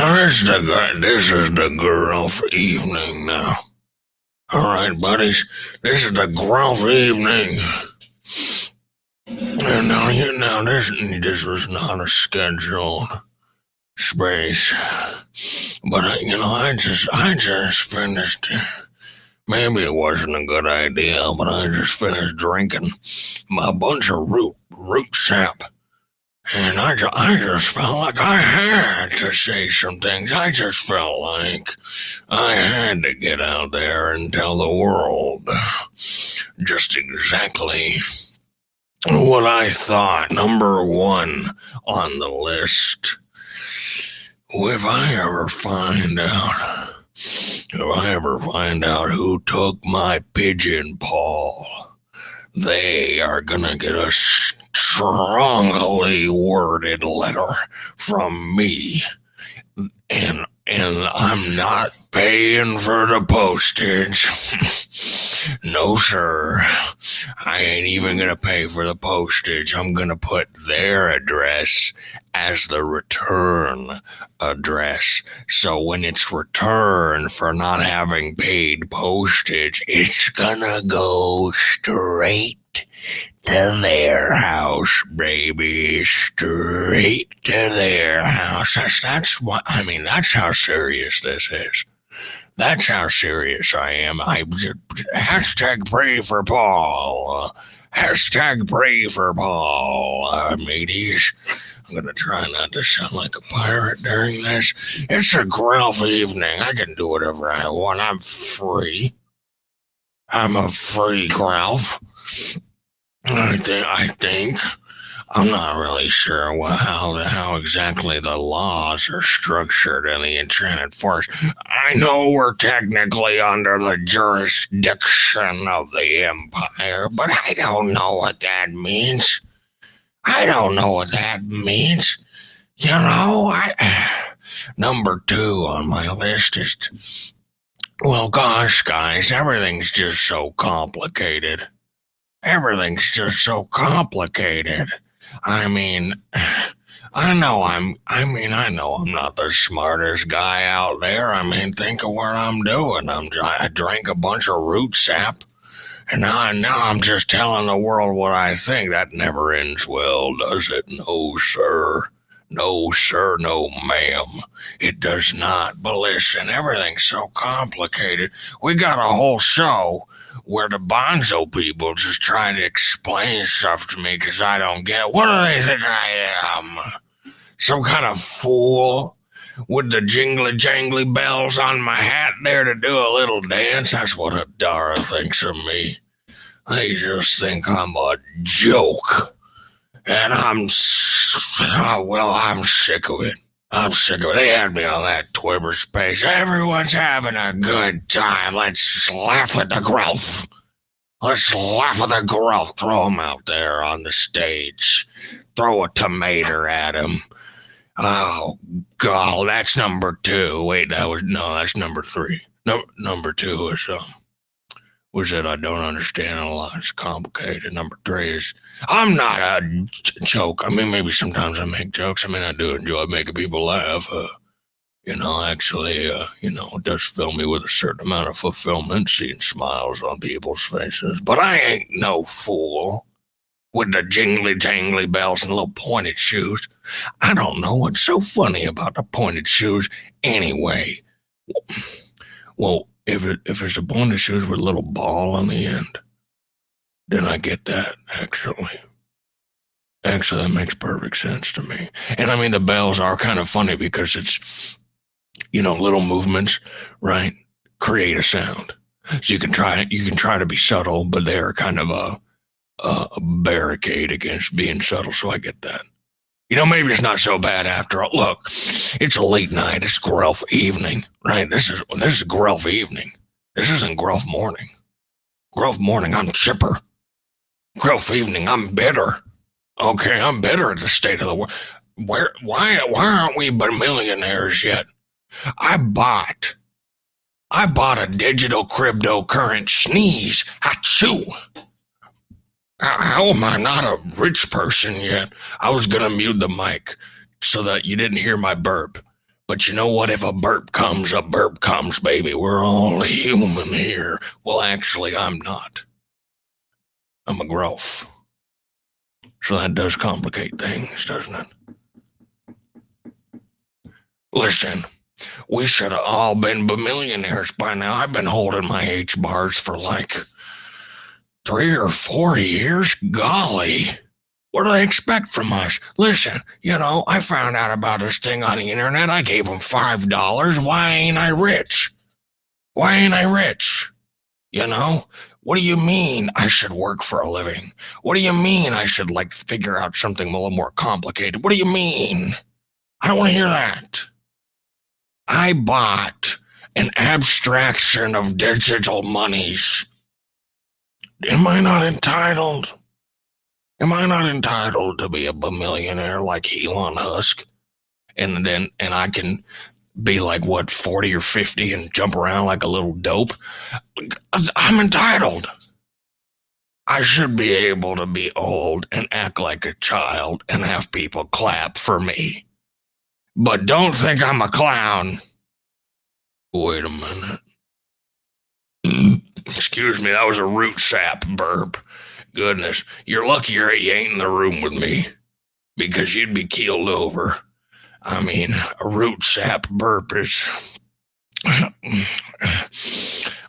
This is the Grelf evening now. All right, buddies. This is the Grelf evening. And now this was not a scheduled space, but I just finished. Maybe it wasn't a good idea, but I just finished drinking a bunch of root sap. And I just felt like I had to say some things. I just felt like I had to get out there and tell the world just exactly what I thought. Number one on the list. If I ever find out who took my pigeon, Paul, they are gonna get a strongly worded letter from me, and I'm not paying for the postage. No, sir. I ain't even gonna pay for the postage. I'm gonna put their address as the return address. So when it's returned for not having paid postage, it's gonna go straight to their house, baby. Straight to their house. That's how serious this is. That's how serious I am. Hashtag pray for Paul. Hashtag pray for Paul, mateys. I'm going to try not to sound like a pirate during this. It's a Grelf evening. I can do whatever I want. I'm free. I'm a free Grelf. I think. I'm not really sure how exactly the laws are structured in the Enchanted Forest. I know we're technically under the jurisdiction of the Empire, but I don't know what that means. Number two on my list is, well, gosh, guys, everything's just so complicated. I know I'm not the smartest guy out there. Think of what I'm doing. I drank a bunch of root sap, and now I'm just telling the world what I think. That never ends well, does it? No, sir. No, sir, no, ma'am. It does not. But listen, everything's so complicated. We got a whole show where the bonzo people just try to explain stuff to me because I don't get it. What do they think I am? Some kind of fool with the jingly bells on my hat there to do a little dance? That's what Adara thinks of me. They just think I'm a joke. And I'm sick of it. They had me on that Twitter space. Everyone's having a good time. Let's laugh at the Grelf. Throw him out there on the stage. Throw a tomato at him. Oh, God, that's number two. Wait, that's number three. Number two was that I don't understand a lot. It's complicated. Number three is I'm not a joke. Maybe sometimes I make jokes. I do enjoy making people laugh. It does fill me with a certain amount of fulfillment, seeing smiles on people's faces. But I ain't no fool with the jingly bells and little pointed shoes. I don't know what's so funny about the pointed shoes anyway. Well, if it's a pointed shoes with a little ball on the end, then I get that, actually. Actually, that makes perfect sense to me. And the bells are kind of funny because it's, little movements, right, create a sound. So you can try to be subtle, but they're kind of a barricade against being subtle, so I get that. Maybe it's not so bad after all. Look, it's a late night. It's Grelf evening, right? This is Grelf evening. This isn't Grelf morning. Grelf morning, I'm chipper. Grelf evening, I'm bitter. Okay, I'm bitter at the state of the world. Why aren't we millionaires yet? I bought a digital cryptocurrency sneeze. Achoo. How am I not a rich person yet? I was going to mute the mic so that you didn't hear my burp. But you know what? If a burp comes, baby. We're all human here. Well, actually, I'm not. I'm a Grelf. So that does complicate things, doesn't it? Listen, we should have all been billionaires by now. I've been holding my H bars for like 3 or 4 years. Golly. What do they expect from us? Listen, I found out about this thing on the internet. I gave them $5. Why ain't I rich? Why ain't I rich? What do you mean I should work for a living? What do you mean I should figure out something a little more complicated? What do you mean? I don't want to hear that. I bought an abstraction of digital monies. Am I not entitled? Am I not entitled to be a billionaire like Elon Musk? And I can be 40 or 50 and jump around like a little dope? I'm entitled. I should be able to be old and act like a child and have people clap for me. But don't think I'm a clown. Wait a minute. Excuse me, that was a root sap burp. Goodness, you're lucky you ain't in the room with me, because you'd be keeled over. I mean, a root sap burp is...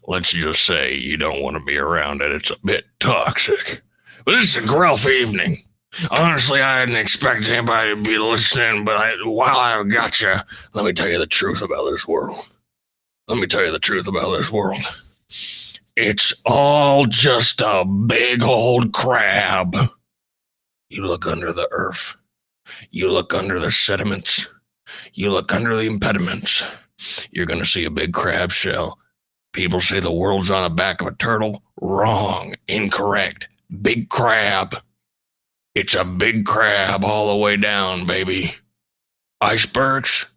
Let's just say you don't want to be around it. It's a bit toxic. But this is a Grelf evening. Honestly, I didn't expect anybody to be listening, but while I got you, let me tell you the truth about this world. It's all just a big old crab. You look under the earth. You look under the sediments. You look under the impediments. You're going to see a big crab shell. People say the world's on the back of a turtle. Wrong. Incorrect. Big crab. It's a big crab all the way down, baby. Icebergs.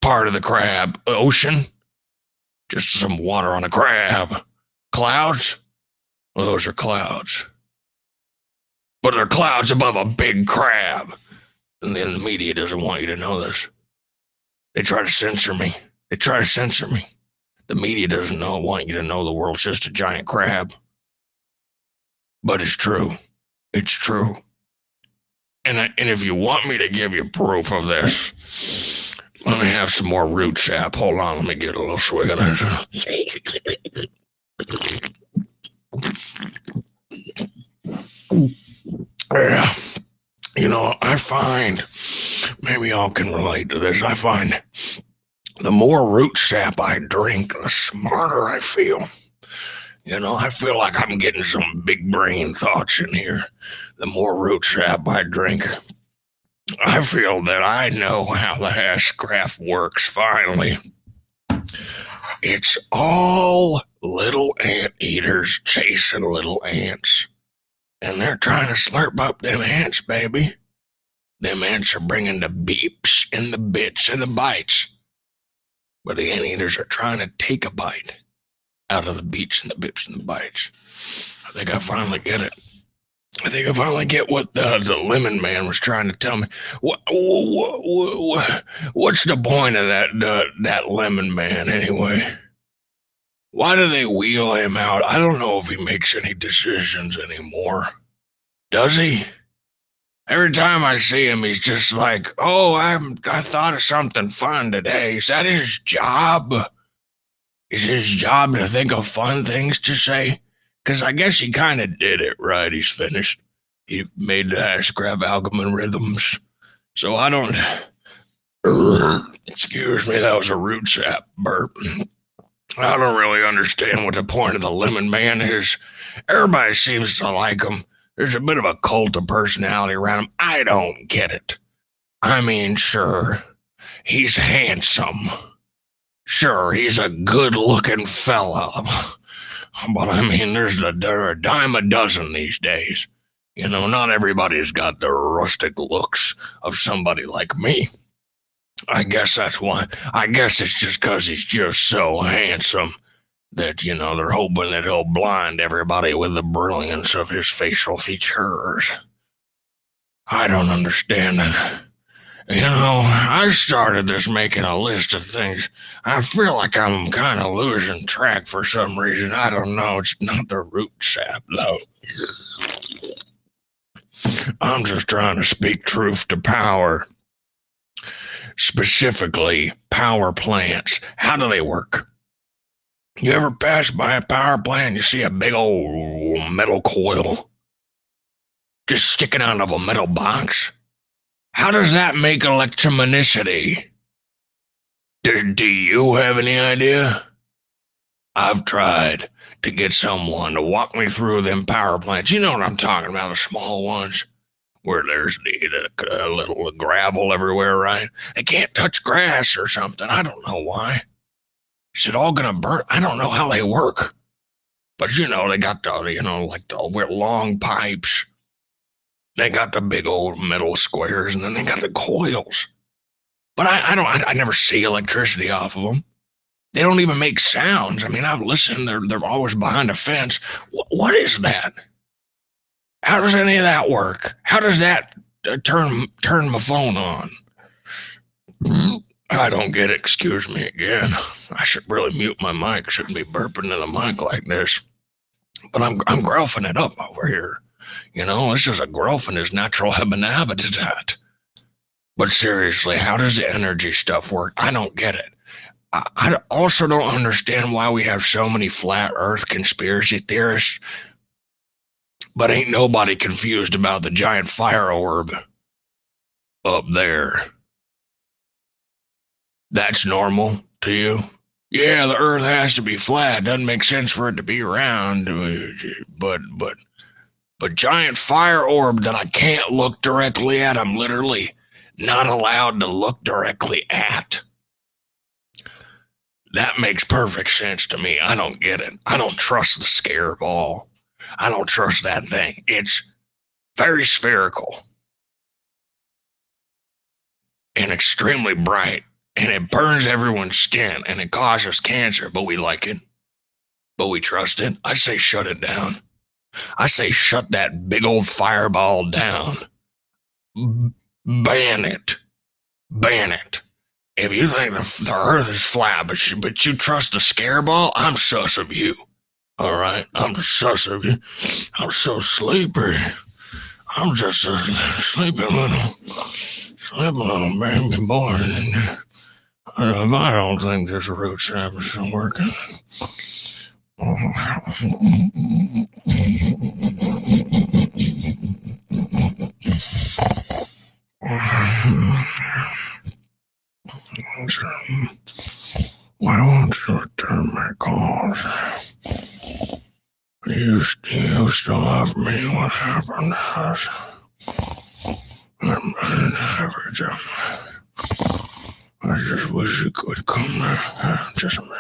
Part of the crab. Ocean. Just some water on a crab. Clouds? Well, those are clouds. But they're clouds above a big crab. And then the media doesn't want you to know this. They try to censor me. The media doesn't want you to know the world's just a giant crab. But it's true. It's true. And if you want me to give you proof of this, let me have some more root sap. Hold on, let me get a little swig of this. Yeah. I find, maybe y'all can relate to this, I find the more root sap I drink, the smarter I feel. I feel like I'm getting some big brain thoughts in here. The more root sap I drink, I feel that I know how the Hashcraft works, finally. It's all little ant eaters chasing little ants. And they're trying to slurp up them ants, baby. Them ants are bringing the beeps and the bits and the bites. But the anteaters are trying to take a bite out of the beeps and the bips and the bites. I think I finally get it. I think I finally get what the lemon man was trying to tell me. What's the point of that lemon man anyway? Why do they wheel him out? I don't know if he makes any decisions anymore. Does he? Every time I see him, he's just like, oh, I thought of something fun today. Is that his job? Is his job to think of fun things to say? Because I guess he kind of did it, right? He's finished. He made the Hashcraft algorithm. So I don't... Excuse me, that was a root sap burp. I don't really understand what the point of the lemon man is. Everybody seems to like him. There's a bit of a cult of personality around him. I don't get it. I mean, sure, he's handsome. Sure, he's a good-looking fella. But I mean, there's a dime a dozen these days. Not everybody's got the rustic looks of somebody like me. I guess that's why. I guess it's just because he's just so handsome that, they're hoping that he'll blind everybody with the brilliance of his facial features. I don't understand it. I started this making a list of things. I feel like I'm kind of losing track for some reason. I don't know. It's not the root sap, though. I'm just trying to speak truth to power. Specifically, power plants. How do they work? You ever pass by a power plant and you see a big old metal coil just sticking out of a metal box? How does that make electromonicity? Do you have any idea? I've tried to get someone to walk me through them power plants. You know what I'm talking about, the small ones, where there's the little gravel everywhere, right? They can't touch grass or something. I don't know why. Is it all gonna burn? I don't know how they work. But they got the, like the long pipes. They got the big old metal squares, and then they got the coils. But I never see electricity off of them. They don't even make sounds. I mean, I've listened. They're always behind a fence. What is that? How does any of that work? How does that turn my phone on? I don't get it. Excuse me again. I should really mute my mic. Shouldn't be burping in the mic like this. But I'm grelfing it up over here. This is a grelf in his natural habitat. But seriously, how does the energy stuff work? I don't get it. I also don't understand why we have so many flat earth conspiracy theorists, but ain't nobody confused about the giant fire orb up there. That's normal to you? Yeah, the earth has to be flat. Doesn't make sense for it to be round. But giant fire orb that I can't look directly at, I'm literally not allowed to look directly at. That makes perfect sense to me. I don't get it. I don't trust the scare ball. I don't trust that thing. It's very spherical and extremely bright, and it burns everyone's skin, and it causes cancer, but we like it. But we trust it. I say shut it down. I say shut that big old fireball down. Ban it. Ban it. If you think the earth is flat, but you trust the scare ball, I'm sus of you. All right? I'm sus of you. I'm so sleepy. I'm just a sleepy little baby boy. I don't think this root sap is working. Why don't you return my calls? You still love me. What happened? Every time. I just wish you could come back. Just a minute.